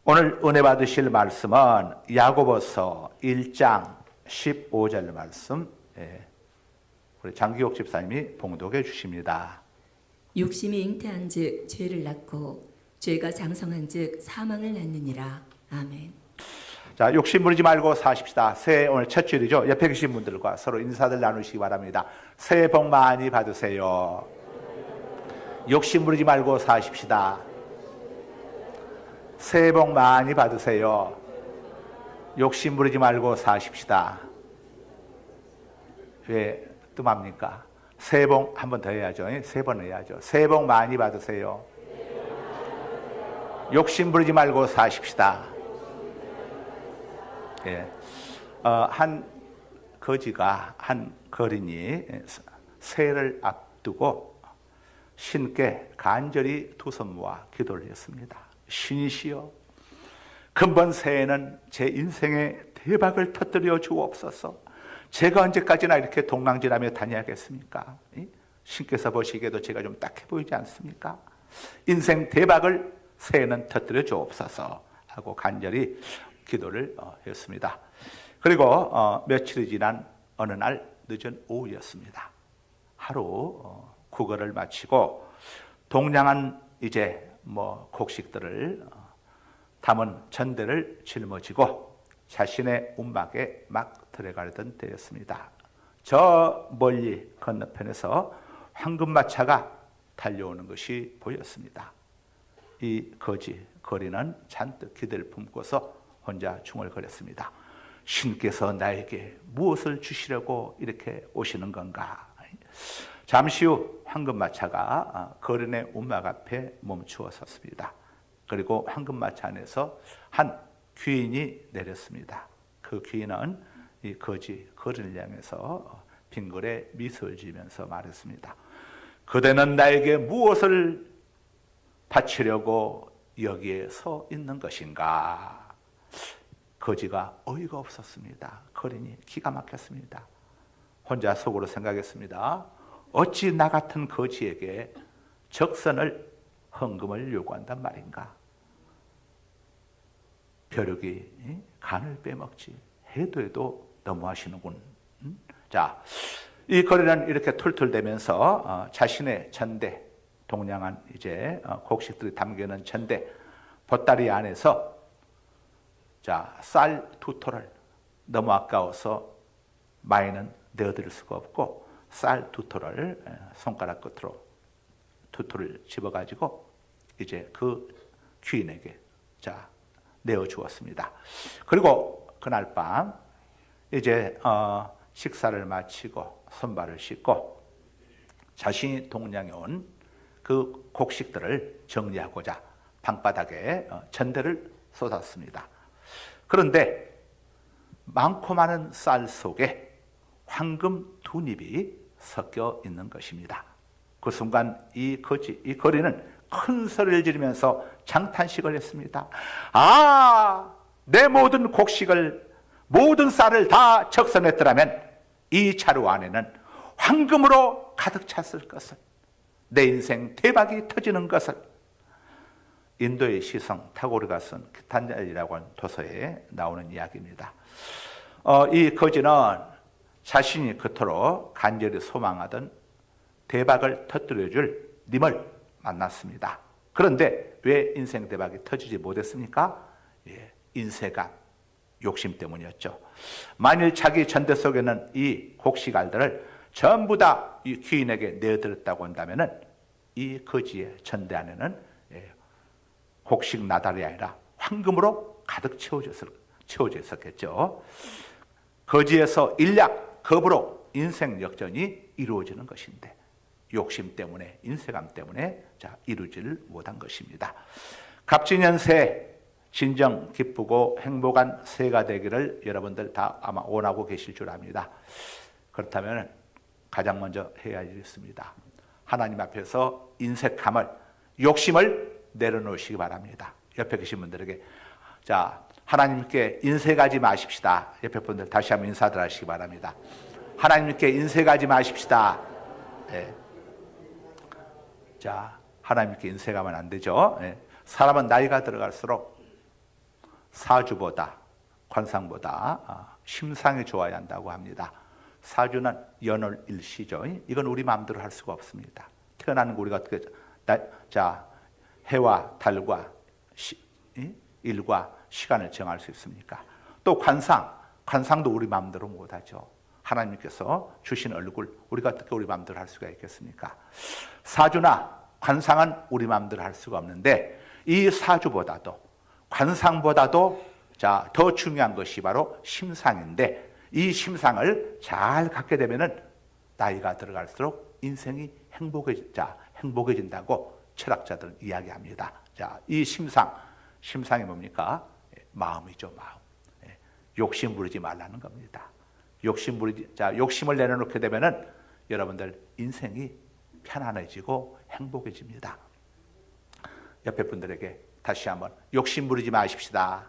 오늘 은혜 받으실 말씀은 야고보서 1장 15절 말씀, 우리 장기옥 집사님이 봉독해 주십니다. 욕심이 잉태한즉 죄를 낳고 죄가 장성한즉 사망을 낳느니라. 아멘. 자, 욕심 부리지 말고 사십시다. 새해 오늘 첫 주일이죠. 옆에 계신 분들과 서로 인사들 나누시기 바랍니다. 새해 복 많이 받으세요. 욕심 부리지 말고 사십시다. 새해 복 많이 받으세요. 욕심 부리지 말고 사십시다. 왜 뜸합니까? 새해 복 한 번 더 해야죠. 세 번 해야죠. 새해 복 많이 받으세요. 욕심 부리지 말고 사십시다. 한 거지가 한 거린이 새해를 앞두고 신께 간절히 두 손 모아 기도를 했습니다. 신이시여, 금번 새해는 제 인생에 대박을 터뜨려 주옵소서. 제가 언제까지나 이렇게 동랑질하며 다녀야겠습니까? 신께서 보시기에도 제가 좀 딱해 보이지 않습니까? 인생 대박을 새해는 터뜨려 주옵소서 하고 간절히 기도를 했습니다. 그리고 며칠이 지난 어느 날 늦은 오후였습니다. 하루 구걸을 마치고 동량한 이제 곡식들을 담은 전대를 짊어지고 자신의 움막에 막 들어가려던 때였습니다. 저 멀리 건너편에서 황금마차가 달려오는 것이 보였습니다. 이 거리는 잔뜩 기대를 품고서 혼자 중얼거렸습니다. 신께서 나에게 무엇을 주시려고 이렇게 오시는 건가? 잠시 후 황금마차가 거린의 움막 앞에 멈추어 섰습니다. 그리고 황금마차 안에서 한 귀인이 내렸습니다. 그 귀인은 이 거린을 향해서 빙글에 미소를 지으면서 말했습니다. 그대는 나에게 무엇을 바치려고 여기에 서 있는 것인가? 거지가 어이가 없었습니다. 거린이 기가 막혔습니다. 혼자 속으로 생각했습니다. 어찌 나 같은 거지에게 적선을 헌금을 요구한단 말인가? 벼룩이 간을 빼먹지. 해도 너무하시는군. 자, 이 거리는 이렇게 툴툴대면서 자신의 전대, 동량한 이제 곡식들이 담겨있는 전대 보따리 안에서 쌀 2톨을 너무 아까워서 많이는 내어드릴 수가 없고 쌀 2톨을 손가락 끝으로 2톨을 집어가지고 이제 그 귀인에게 내어주었습니다. 그리고 그날 밤 이제 식사를 마치고 손발을 씻고 자신이 동량해 온 그 곡식들을 정리하고자 방바닥에 전대를 쏟았습니다. 그런데 많고 많은 쌀 속에 황금 2잎이 섞여 있는 것입니다. 그 순간 이 거리는 큰 소리를 지르면서 장탄식을 했습니다. 내 모든 곡식을, 모든 쌀을 다 적선했더라면 이 자루 안에는 황금으로 가득 찼을 것을, 내 인생 대박이 터지는 것을. 인도의 시성 타고르가 쓴 기탄잘이라고 하는 도서에 나오는 이야기입니다. 이 거지는 자신이 그토록 간절히 소망하던 대박을 터뜨려줄 님을 만났습니다. 그런데 왜 인생 대박이 터지지 못했습니까? 인세가 욕심 때문이었죠. 만일 자기 전대 속에는 이 곡식알들을 전부 다 이 귀인에게 내어드렸다고 한다면 이 거지의 전대 안에는 곡식 나달이 아니라 황금으로 가득 채워져 있었겠죠. 거지에서 일약 겁으로 인생 역전이 이루어지는 것인데 욕심 때문에, 인색감 때문에 이루지를 못한 것입니다. 갑진년새 진정 기쁘고 행복한 새해가 되기를 여러분들 다 아마 원하고 계실 줄 압니다. 그렇다면 가장 먼저 해야 할 일이 있습니다. 하나님 앞에서 인색함을, 욕심을 내려놓으시기 바랍니다. 옆에 계신 분들에게 하나님께 인색하지 마십시다. 옆에 분들 다시 한번 인사들 하시기 바랍니다. 하나님께 인색하지 마십시다. 하나님께 인색하면 안 되죠. 사람은 나이가 들어갈수록 사주보다 관상보다 심상이 좋아야 한다고 합니다. 사주는 연월일시죠. 이건 우리 마음대로 할 수가 없습니다. 태어나는 거 우리가 어떻게 해와 달과 일과 시간을 정할 수 있습니까? 또 관상도 우리 마음대로 못하죠. 하나님께서 주신 얼굴 우리가 어떻게 우리 마음대로 할 수가 있겠습니까? 사주나 관상은 우리 마음대로 할 수가 없는데 이 사주보다도 관상보다도 더 중요한 것이 바로 심상인데 이 심상을 잘 갖게 되면은 나이가 들어갈수록 인생이 행복해진다고 철학자들은 이야기합니다. 이 심상이 뭡니까? 마음이죠, 마음. 욕심 부리지 말라는 겁니다. 욕심을 내려놓게 되면은 여러분들 인생이 편안해지고 행복해집니다. 옆에 분들에게 다시 한번 욕심 부리지 마십시다.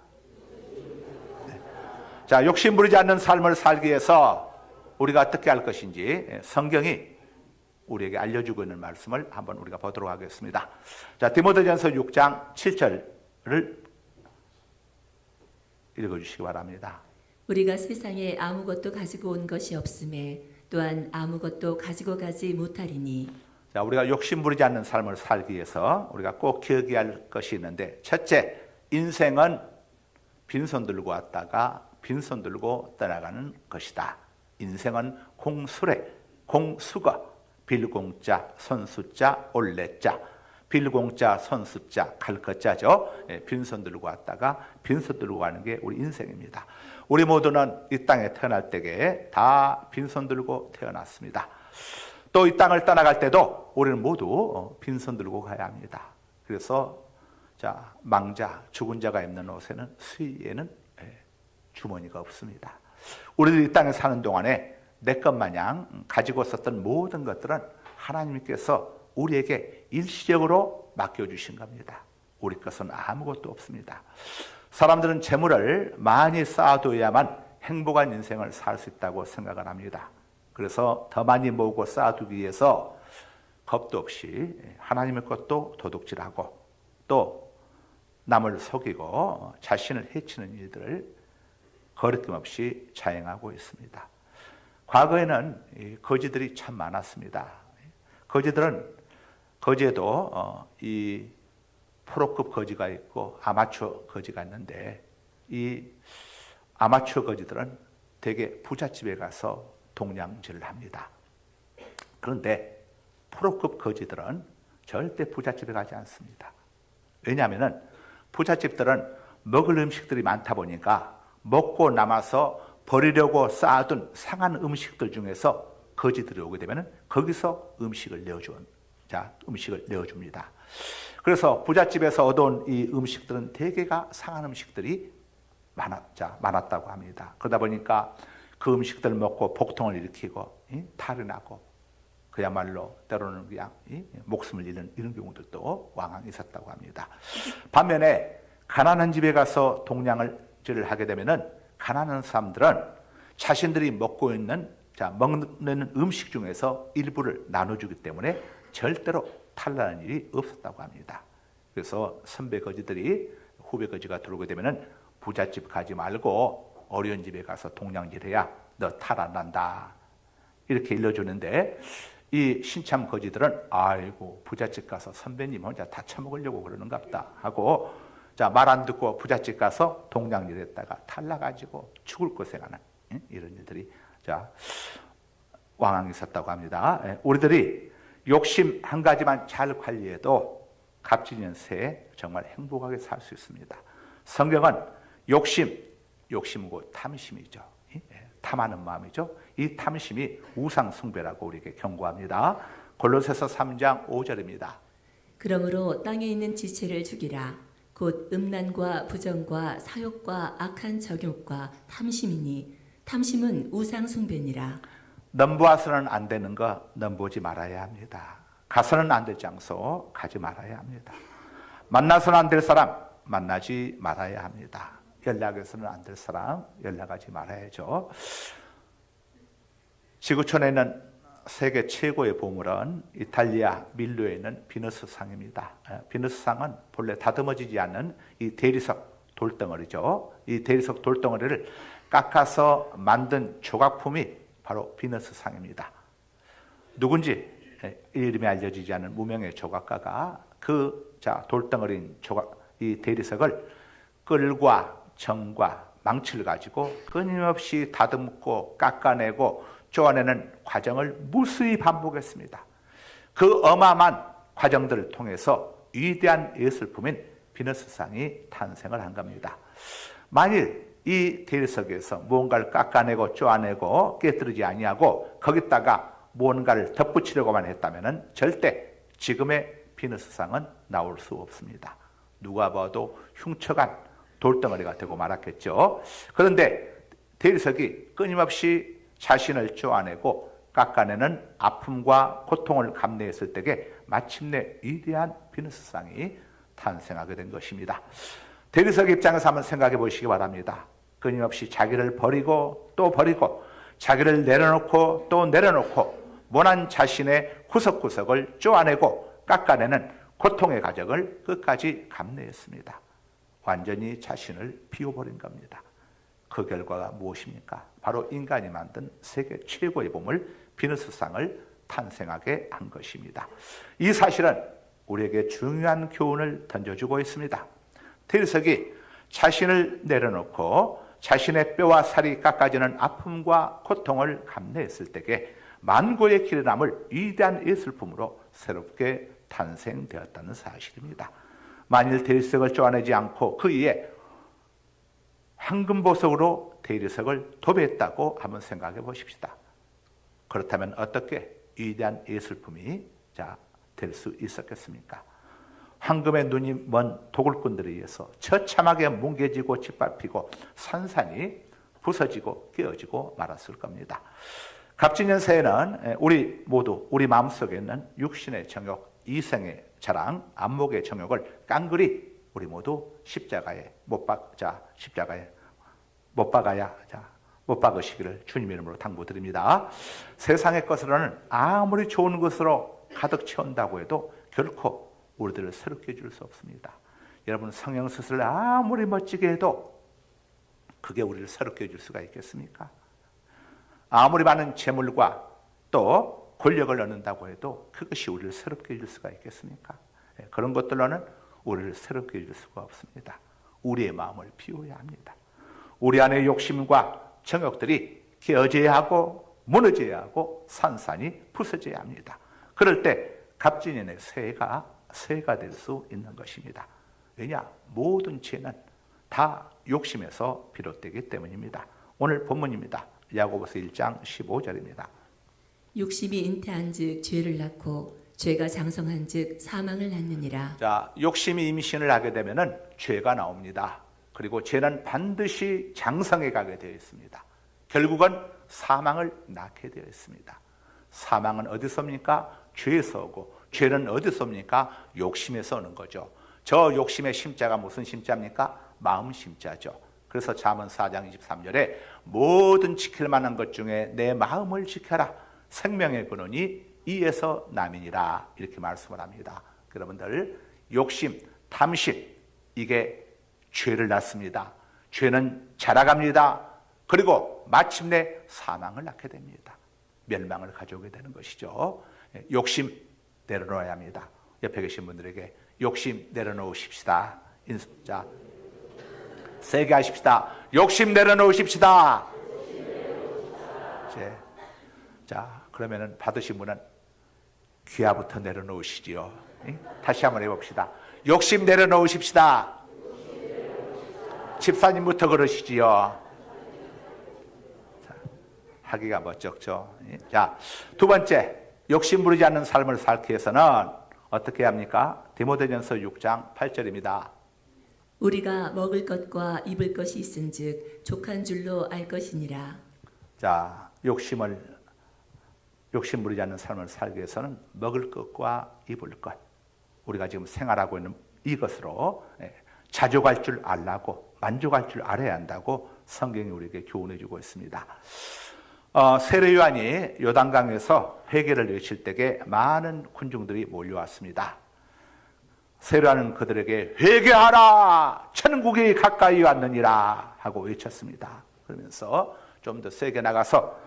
욕심 부리지 않는 삶을 살기 위해서 우리가 어떻게 할 것인지 성경이 우리에게 알려주고 있는 말씀을 한번 우리가 보도록 하겠습니다. 디모데전서 6장 7절을 읽어주시기 바랍니다. 우리가 세상에 아무것도 가지고 온 것이 없음에 또한 아무것도 가지고 가지 못하리니. 우리가 욕심 부리지 않는 삶을 살기 위해서 우리가 꼭 기억해야 할 것이 있는데, 첫째, 인생은 빈손 들고 왔다가 빈손 들고 떠나가는 것이다. 인생은 공수거, 빌공자, 선수자, 올레자, 빌공자, 선수자, 갈것자죠. 빈손 들고 왔다가 빈손 들고 가는 게 우리 인생입니다. 우리 모두는 이 땅에 태어날 때에 다 빈손 들고 태어났습니다. 또 이 땅을 떠나갈 때도 우리는 모두 빈손 들고 가야 합니다. 그래서 망자, 죽은 자가 입는 옷에는 수의에는 주머니가 없습니다. 우리들이 이 땅에 사는 동안에 내 것 마냥 가지고 있었던 모든 것들은 하나님께서 우리에게 일시적으로 맡겨주신 겁니다. 우리 것은 아무것도 없습니다. 사람들은 재물을 많이 쌓아둬야만 행복한 인생을 살 수 있다고 생각을 합니다. 그래서 더 많이 모으고 쌓아두기 위해서 겁도 없이 하나님의 것도 도둑질하고 또 남을 속이고 자신을 해치는 일들을 거리낌 없이 자행하고 있습니다. 과거에는 거지들이 참 많았습니다. 거지에도 이 프로급 거지가 있고 아마추어 거지가 있는데 이 아마추어 거지들은 대개 부잣집에 가서 동냥질을 합니다. 그런데 프로급 거지들은 절대 부잣집에 가지 않습니다. 왜냐하면 부잣집들은 먹을 음식들이 많다 보니까 먹고 남아서 버리려고 쌓아둔 상한 음식들 중에서 거지들이 오게 되면 거기서 음식을 내어줍니다. 그래서 부잣집에서 얻어온 이 음식들은 대개가 상한 음식들이 많았다고 합니다. 그러다 보니까 그 음식들을 먹고 복통을 일으키고 탈이 나고 그야말로 때로는 그냥 목숨을 잃는 이런 경우들도 왕왕 있었다고 합니다. 반면에 가난한 집에 가서 동냥질을 하게 되면은 가난한 사람들은 자신들이 먹는 음식 중에서 일부를 나눠주기 때문에 절대로 탈나는 일이 없었다고 합니다. 그래서 선배 거지들이 후배 거지가 들어오게 되면은 부잣집 가지 말고 어려운 집에 가서 동냥질해야 너 탈 안 난다 이렇게 일러주는데, 이 신참 거지들은 아이고 부잣집 가서 선배님 혼자 다 처먹으려고 그러는가 보다 하고 말 안 듣고 부잣집 가서 동냥질했다가 탈나가지고 죽을 고생하는 이런 일들이 왕왕 있었다고 합니다. 우리들이 욕심 한 가지만 잘 관리해도 갑진년 새에 정말 행복하게 살 수 있습니다. 성경은 욕심이고 탐심이죠. 탐하는 마음이죠. 이 탐심이 우상 숭배라고 우리에게 경고합니다. 골로새서 3장 5절입니다. 그러므로 땅에 있는 지체를 죽이라. 곧 음란과 부정과 사욕과 악한 정욕과 탐심이니 탐심은 우상 숭배니라. 넘보아서는 안 되는 거 넘보지 말아야 합니다. 가서는 안 될 장소 가지 말아야 합니다. 만나서는 안 될 사람 만나지 말아야 합니다. 연락해서는 안 될 사람 연락하지 말아야죠. 지구촌에 있는 세계 최고의 보물은 이탈리아 밀로에 있는 비너스상입니다. 비너스상은 본래 다듬어지지 않는 이 대리석 돌덩어리죠. 이 대리석 돌덩어리를 깎아서 만든 조각품이 바로 비너스상입니다. 누군지 이름이 알려지지 않은 무명의 조각가가 돌덩어리인 이 대리석을 끌과 정과 망치를 가지고 끊임없이 다듬고 깎아내고 쪼아내는 과정을 무수히 반복했습니다. 그 어마어마한 과정들을 통해서 위대한 예술품인 비너스상이 탄생을 한 겁니다. 만일 이 대리석에서 무언가를 깎아내고 쪼아내고 깨뜨리지 아니하고 거기다가 무언가를 덧붙이려고만 했다면 절대 지금의 비너스상은 나올 수 없습니다. 누가 봐도 흉측한 돌덩어리가 되고 말았겠죠. 그런데 대리석이 끊임없이 자신을 쪼아내고 깎아내는 아픔과 고통을 감내했을 때에 마침내 위대한 비너스상이 탄생하게 된 것입니다. 대리석 입장에서 한번 생각해 보시기 바랍니다. 끊임없이 자기를 버리고 또 버리고 자기를 내려놓고 또 내려놓고 모난 자신의 구석구석을 쪼아내고 깎아내는 고통의 과정을 끝까지 감내했습니다. 완전히 자신을 비워버린 겁니다. 그 결과가 무엇입니까? 바로 인간이 만든 세계 최고의 보물 비너스상을 탄생하게 한 것입니다. 이 사실은 우리에게 중요한 교훈을 던져주고 있습니다. 대리석이 자신을 내려놓고 자신의 뼈와 살이 깎아지는 아픔과 고통을 감내했을 때에 만고의 길을 남을 위대한 예술품으로 새롭게 탄생되었다는 사실입니다. 만일 대리석을 쪼아내지 않고 그 위에 황금보석으로 대리석을 도배했다고 한번 생각해 보십시다. 그렇다면 어떻게 위대한 예술품이 될 수 있었겠습니까? 황금의 눈이 먼 도굴꾼들에 의해서 처참하게 뭉개지고 짓밟히고 산산이 부서지고 깨어지고 말았을 겁니다. 갑진년세에는 우리 마음속에 있는 육신의 정욕, 이생의 자랑, 안목의 정욕을 깡그리 우리 모두 십자가에 못 박으시기를 주님 이름으로 당부드립니다. 세상의 것으로는 아무리 좋은 것으로 가득 채운다고 해도 결코 우리들을 새롭게 해줄 수 없습니다. 여러분, 성형수술을 아무리 멋지게 해도 그게 우리를 새롭게 해줄 수가 있겠습니까? 아무리 많은 재물과 또 권력을 얻는다고 해도 그것이 우리를 새롭게 해줄 수가 있겠습니까? 그런 것들로는 우리를 새롭게 해줄 수가 없습니다. 우리의 마음을 비워야 합니다. 우리 안의 욕심과 정욕들이 깨어져야 하고 무너져야 하고 산산이 부서져야 합니다. 그럴 때 갑진년의 새해가 될 수 있는 것입니다. 왜냐? 모든 죄는 다 욕심에서 비롯되기 때문입니다. 오늘 본문입니다. 야고보서 1장 15절입니다. 욕심이 잉태한즉 죄를 낳고 죄가 장성한즉 사망을 낳느니라. 욕심이 임신을 하게 되면은 죄가 나옵니다. 그리고 죄는 반드시 장성해 가게 되어 있습니다. 결국은 사망을 낳게 되어 있습니다. 사망은 어디서 옵니까? 죄에서 오고, 죄는 어디서 옵니까? 욕심에서 오는 거죠. 저 욕심의 심자가 무슨 심자입니까? 마음 심자죠. 그래서 잠언 4장 23절에 모든 지킬 만한 것 중에 내 마음을 지켜라. 생명의 근원이 이에서 남이니라. 이렇게 말씀을 합니다. 여러분들, 욕심, 탐심, 이게 죄를 낳습니다. 죄는 자라갑니다. 그리고 마침내 사망을 낳게 됩니다. 멸망을 가져오게 되는 것이죠. 욕심 내려놓아야 합니다. 옆에 계신 분들에게 욕심 내려놓으십시다. 세게 하십시다. 욕심 내려놓으십시다. 그러면은 받으신 분은 귀하부터 내려놓으시지요. 다시 한번 해봅시다. 욕심 내려놓으십시다. 집사님부터 그러시지요. 하기가 멋쩍죠. 두 번째, 욕심 부리지 않는 삶을 살기 위해서는 어떻게 합니까? 디모데전서 6장 8절입니다. 우리가 먹을 것과 입을 것이 있은즉 족한 줄로 알 것이니라. 욕심 부리지 않는 삶을 살기 위해서는 먹을 것과 입을 것, 우리가 지금 생활하고 있는 이것으로 자족할 줄 알라고, 만족할 줄 알아야 한다고 성경이 우리에게 교훈해 주고 있습니다. 세례 요한이 요단강에서 회개를 외칠 때에 많은 군중들이 몰려왔습니다. 세례하는 그들에게 회개하라 천국이 가까이 왔느니라 하고 외쳤습니다. 그러면서 좀 더 세게 나가서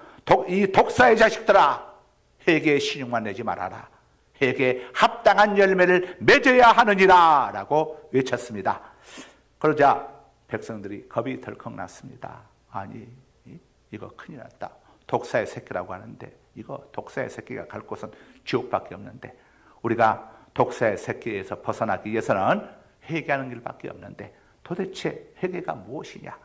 이 독사의 자식들아 회개의 신용만 내지 말아라. 회개에 합당한 열매를 맺어야 하느니라 라고 외쳤습니다. 그러자 백성들이 겁이 덜컥 났습니다. 아니 이거 큰일 났다. 독사의 새끼라고 하는데 이거 독사의 새끼가 갈 곳은 지옥밖에 없는데 우리가 독사의 새끼에서 벗어나기 위해서는 회개하는 길밖에 없는데 도대체 회개가 무엇이냐?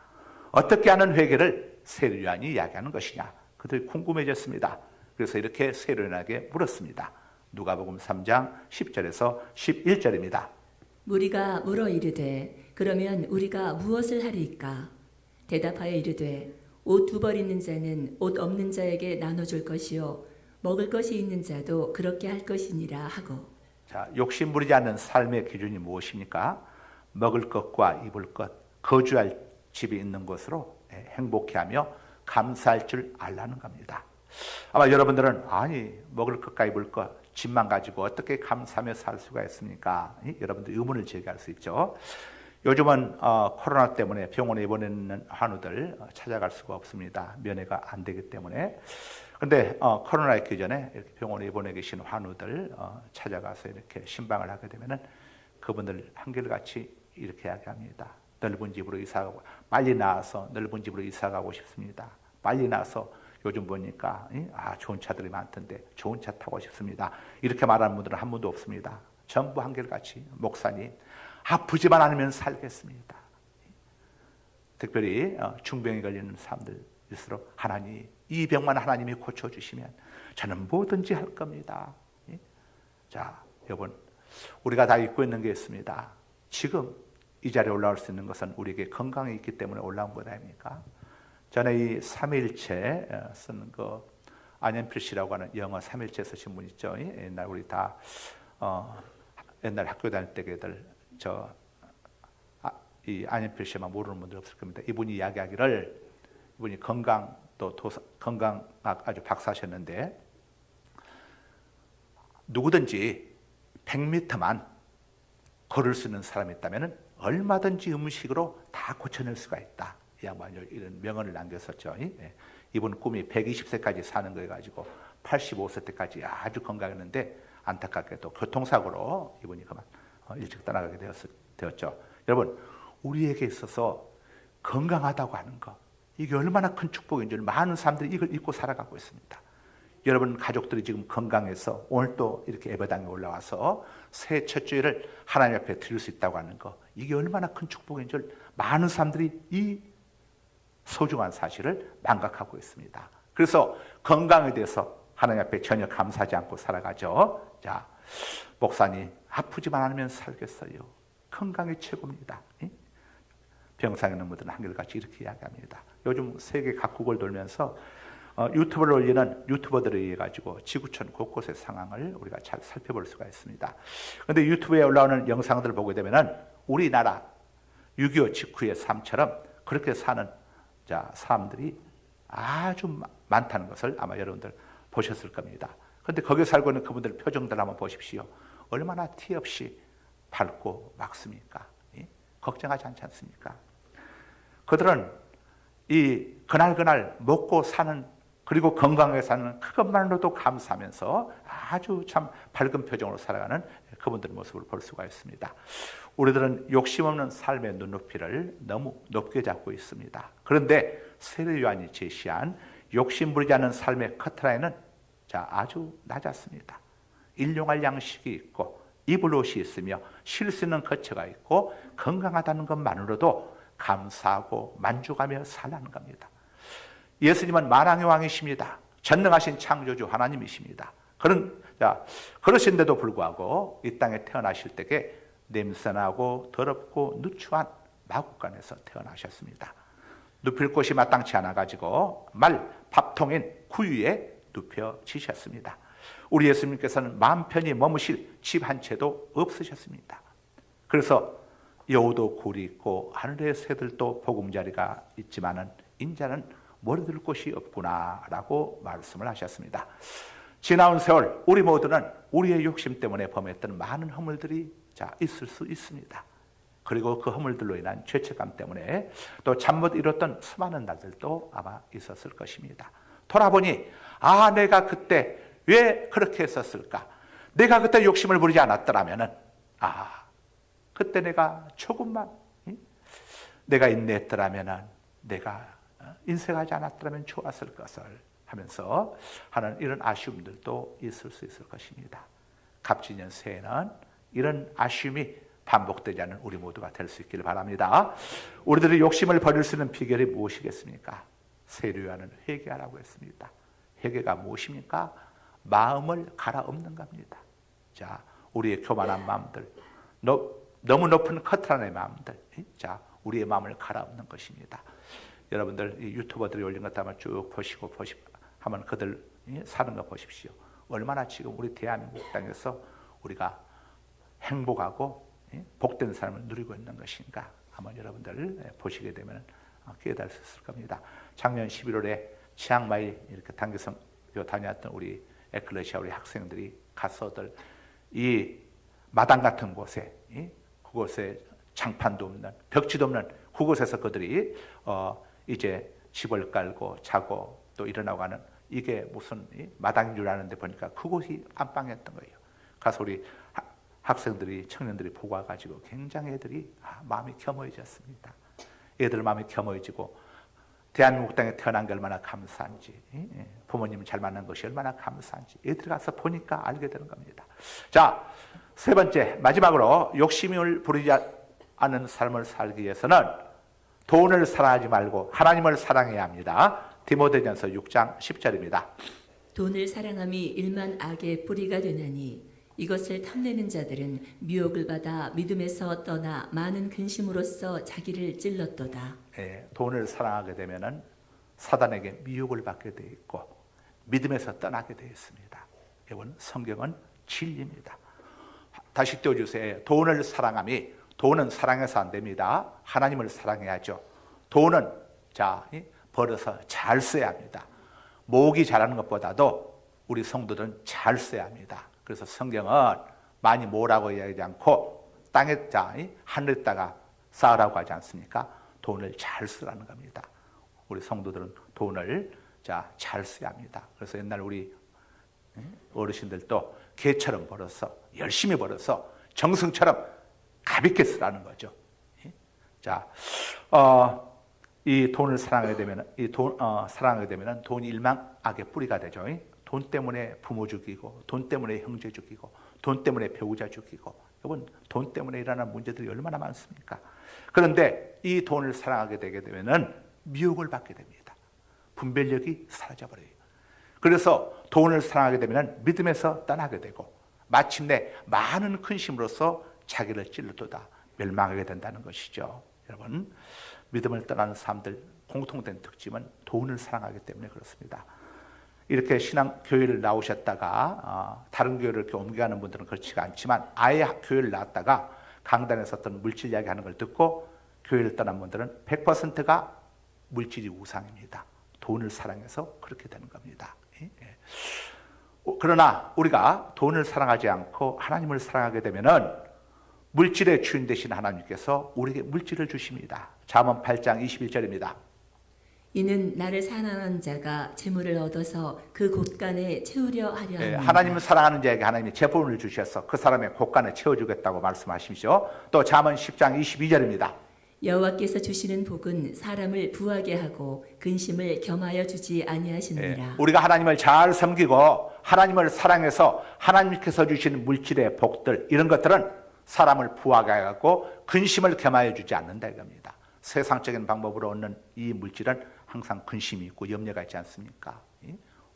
어떻게 하는 회개를 세례요한이 이야기하는 것이냐? 그들이 궁금해졌습니다. 그래서 이렇게 세례요한에게 물었습니다. 누가복음 3장 10절에서 11절입니다. 무리가 물어 이르되 그러면 우리가 무엇을 하리이까? 대답하여 이르되 옷 두 벌 있는 자는 옷 없는 자에게 나눠줄 것이요 먹을 것이 있는 자도 그렇게 할 것이니라 하고. 자, 욕심 부리지 않는 삶의 기준이 무엇입니까? 먹을 것과 입을 것, 거주할 집이 있는 것으로 행복해하며 감사할 줄 알라는 겁니다. 아마 여러분들은 아니 먹을 것과 입을 것, 집만 가지고 어떻게 감사하며 살 수가 있습니까? 여러분들 의문을 제기할 수 있죠. 요즘은 코로나 때문에 병원에 입원했는 환우들 찾아갈 수가 없습니다. 면회가 안 되기 때문에. 그런데 코로나 있기 전에 이렇게 병원에 입원해 계신 환우들 찾아가서 이렇게 신방을 하게 되면은 그분들 한결같이 이렇게 이야기합니다. 넓은 집으로 이사가고 빨리 나와서 넓은 집으로 이사가고 싶습니다. 빨리 나와서 요즘 보니까 좋은 차들이 많던데 좋은 차 타고 싶습니다. 이렇게 말하는 분들은 한 분도 없습니다. 전부 한결같이 목사님 아프지만 않으면 살겠습니다. 특별히 중병에 걸리는 사람들일수록 하나님 이 병만 하나님이 고쳐주시면 저는 뭐든지 할 겁니다. 자, 여러분 우리가 다 잊고 있는 게 있습니다. 지금 이 자리에 올라올 수 있는 것은 우리에게 건강이 있기 때문에 올라온 것 아닙니까? 전에 이 삼일체 쓰는 그 안현필 씨라고 하는 영어 삼일체 쓰신 분 있죠. 옛날 우리 다 옛날 학교 다닐 때들 이 안현필 씨만 모르는 분들 없을 겁니다. 이분이 이야기하기를 이분이 건강 또 건강학 아주 박사셨는데 누구든지 100m만 걸을 수 있는 사람이 있다면 얼마든지 음식으로 다 고쳐낼 수가 있다. 이 양반이 이런 명언을 남겼었죠. 이분 꿈이 120세까지 사는 거여 가지고 85세 때까지 아주 건강했는데 안타깝게도 교통사고로 이분이 그만 일찍 떠나가게 되었죠. 여러분 우리에게 있어서 건강하다고 하는 것 이게 얼마나 큰 축복인 줄 많은 사람들이 이걸 잊고 살아가고 있습니다. 여러분 가족들이 지금 건강해서 오늘 또 이렇게 예배당에 올라와서 새 첫 주일을 하나님 앞에 드릴 수 있다고 하는 것 이게 얼마나 큰 축복인 줄 많은 사람들이 이 소중한 사실을 망각하고 있습니다. 그래서 건강에 대해서 하나님 앞에 전혀 감사하지 않고 살아가죠. 자, 목사님 아프지만 않으면 살겠어요. 건강이 최고입니다. 병상에 있는 분들은 한결같이 이렇게 이야기합니다. 요즘 세계 각국을 돌면서 유튜브를 올리는 유튜버들에 의해 가지고 지구촌 곳곳의 상황을 우리가 잘 살펴볼 수가 있습니다. 그런데 유튜브에 올라오는 영상들을 보게 되면은 우리나라 6.25 직후의 삶처럼 그렇게 사는 사람들이 아주 많다는 것을 아마 여러분들 보셨을 겁니다. 그런데 거기에 살고 있는 그분들 표정들 한번 보십시오. 얼마나 티 없이 밝고 맑습니까? 걱정하지 않지 않습니까? 그들은 이 그날 먹고 사는 그리고 건강하게 사는 그것만으로도 감사하면서 아주 참 밝은 표정으로 살아가는 그분들의 모습을 볼 수가 있습니다. 우리들은 욕심 없는 삶의 눈높이를 너무 높게 잡고 있습니다. 그런데 세례 요한이 제시한 욕심 부리지 않는 삶의 커트라인은 아주 낮았습니다. 일용할 양식이 있고 입을 옷이 있으며 쉴 수 있는 거처가 있고 건강하다는 것만으로도 감사하고 만족하며 살라는 겁니다. 예수님은 만왕의 왕이십니다. 전능하신 창조주 하나님이십니다. 그러신데도 불구하고 이 땅에 태어나실 때에 냄새나고 더럽고 누추한 마국간에서 태어나셨습니다. 눕힐 곳이 마땅치 않아 가지고 말 밥통인 구유에 눕혀지셨습니다. 우리 예수님께서는 마음 편히 머무실 집 한 채도 없으셨습니다. 그래서 여우도 굴이 있고 하늘의 새들도 보금자리가 있지만은 인자는 머리둘 곳이 없구나라고 말씀을 하셨습니다. 지나온 세월 우리 모두는 우리의 욕심 때문에 범했던 많은 허물들이 자, 있을 수 있습니다. 그리고 그 허물들로 인한 죄책감 때문에 또 잠 못 이뤘던 수많은 날들도 아마 있었을 것입니다. 돌아보니 내가 그때 왜 그렇게 했었을까? 내가 그때 욕심을 부리지 않았더라면은 그때 내가 조금만 내가 인내했더라면은 내가 인색하지 않았더라면 좋았을 것을 하면서 하는 이런 아쉬움들도 있을 수 있을 것입니다. 갑진년 새해는 이런 아쉬움이 반복되지 않는 우리 모두가 될 수 있기를 바랍니다. 우리들이 욕심을 버릴 수 있는 비결이 무엇이겠습니까? 세류하는 회개하라고 했습니다. 회개가 무엇입니까? 마음을 갈아엎는 겁니다. 자, 우리의 교만한 마음들, 너무 높은 커트란의 마음들, 자, 우리의 마음을 갈아엎는 것입니다. 여러분들 이 유튜버들이 올린 것 한번 쭉 보시고 하면 그들 사는 거 보십시오. 얼마나 지금 우리 대한민국 땅에서 우리가 행복하고 복된 삶을 누리고 있는 것인가 한번 여러분들 보시게 되면 깨달을 수 있을 겁니다. 작년 11월에 치앙마이 이렇게 단기성교 다녔던 우리 에클레시아 우리 학생들이 가서들 이 마당 같은 곳에 그곳에 장판도 없는 벽지도 없는 그곳에서 그들이 이제 집을 깔고 자고 또 일어나고 하는 이게 무슨 마당인 줄 아는데 보니까 그곳이 안방이었던 거예요. 가서 우리 학생들이 청년들이 보고 와가지고 굉장히 애들이 마음이 겸허해졌습니다. 애들 마음이 겸허해지고 대한민국 땅에 태어난 게 얼마나 감사한지 부모님을 잘 만난 것이 얼마나 감사한지 애들이 가서 보니까 알게 되는 겁니다. 자, 세 번째 마지막으로 욕심을 부리지 않는 삶을 살기 위해서는 돈을 사랑하지 말고 하나님을 사랑해야 합니다. 디모데전서 6장 10절입니다. 돈을 사랑함이 일만 악의 뿌리가 되나니 이것을 탐내는 자들은 미혹을 받아 믿음에서 떠나 많은 근심으로써 자기를 찔렀도다. 돈을 사랑하게 되면은 사단에게 미혹을 받게 돼 있고 믿음에서 떠나게 되어 있습니다. 이건 성경은 진리입니다. 다시 띄워주세요. 돈을 사랑함이 돈은 사랑해서 안 됩니다. 하나님을 사랑해야죠. 돈은 벌어서 잘 써야 합니다. 모으기 잘하는 것보다도 우리 성도들은 잘 써야 합니다. 그래서 성경은 많이 모으라고 이야기하지 않고 땅에 하늘에다가 쌓으라고 하지 않습니까? 돈을 잘 쓰라는 겁니다. 우리 성도들은 돈을 잘 써야 합니다. 그래서 옛날 우리 어르신들도 개처럼 벌어서 열심히 벌어서 정승처럼 가볍게 쓰라는 거죠. 자, 이 돈을 사랑하게 되면 사랑하게 되면 돈이 일망악의 뿌리가 되죠. 돈 때문에 부모 죽이고, 돈 때문에 형제 죽이고, 돈 때문에 배우자 죽이고, 여러분 돈 때문에 일어나는 문제들이 얼마나 많습니까? 그런데 이 돈을 사랑하게 되게 되면은 미혹을 받게 됩니다. 분별력이 사라져 버려요. 그래서 돈을 사랑하게 되면은 믿음에서 떠나게 되고, 마침내 많은 근심으로써 자기를 찔러도다 멸망하게 된다는 것이죠. 여러분, 믿음을 떠나는 사람들 공통된 특징은 돈을 사랑하기 때문에 그렇습니다. 이렇게 신앙 교회를 나오셨다가 다른 교회를 이렇게 옮겨가는 분들은 그렇지가 않지만 아예 교회를 나왔다가 강단에서 어떤 물질 이야기하는 걸 듣고 교회를 떠난 분들은 100%가 물질이 우상입니다. 돈을 사랑해서 그렇게 되는 겁니다. 그러나 우리가 돈을 사랑하지 않고 하나님을 사랑하게 되면은 물질의 주인 되신 하나님께서 우리에게 물질을 주십니다. 잠언 8장 21절입니다. 이는 나를 사랑하는 자가 재물을 얻어서 그 곳간에 채우려 하려 합니다. 하나님을 사랑하는 자에게 하나님이 재물을 주셔서 그 사람의 곳간에 채워주겠다고 말씀하시죠. 또 잠언 10장 22절입니다. 여호와께서 주시는 복은 사람을 부하게 하고 근심을 겸하여 주지 아니하시느니라. 우리가 하나님을 잘 섬기고 하나님을 사랑해서 하나님께서 주시는 물질의 복들 이런 것들은 사람을 부하게 하고 근심을 겸하여 주지 않는다 이겁니다. 세상적인 방법으로 얻는 이 물질은 항상 근심이 있고 염려가 있지 않습니까?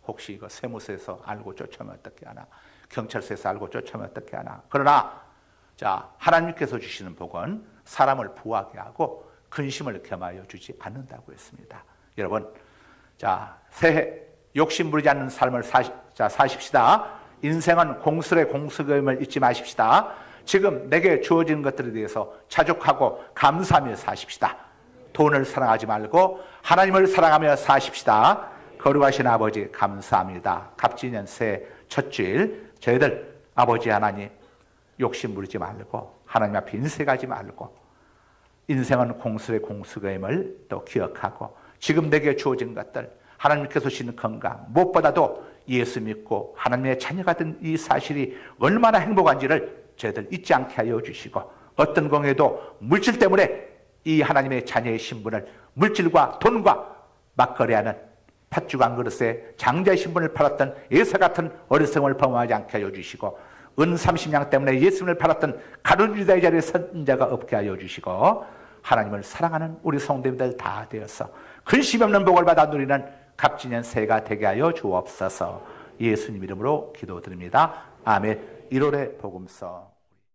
혹시 이거 세무서에서 알고 쫓아오면 어떻게 하나? 경찰서에서 알고 쫓아오면 어떻게 하나? 그러나 하나님께서 주시는 복은 사람을 부하게 하고 근심을 겸하여 주지 않는다고 했습니다. 여러분, 새해 욕심 부리지 않는 삶을 사십시다. 인생은 공술의 공수임을 잊지 마십시다. 지금 내게 주어진 것들에 대해서 자족하고 감사하며 사십시다. 돈을 사랑하지 말고 하나님을 사랑하며 사십시다. 거룩하신 아버지 감사합니다. 갑진년 새해 첫 주일 저희들 아버지 하나님 욕심 부리지 말고 하나님 앞에 인색하지 말고 인생은 공술의 공수임을 또 기억하고 지금 내게 주어진 것들 하나님께서 주시는 건강 무엇보다도 예수 믿고 하나님의 자녀가 된 이 사실이 얼마나 행복한지를 저희들 잊지 않게 하여 주시고 어떤 경우에도 물질 때문에 이 하나님의 자녀의 신분을 물질과 돈과 막거래하는 팥죽 한 그릇에 장자의 신분을 팔았던 예사 같은 어리석음을 범하지 않게 하여 주시고 은 30냥 때문에 예수님을 팔았던 가룟유다의 자리에 선 자가 없게 하여 주시고 하나님을 사랑하는 우리 성도님들 다 되어서 근심 없는 복을 받아 누리는 갑진년 새해가 되게 하여 주옵소서. 예수님 이름으로 기도드립니다. 아멘. 1월의 복음서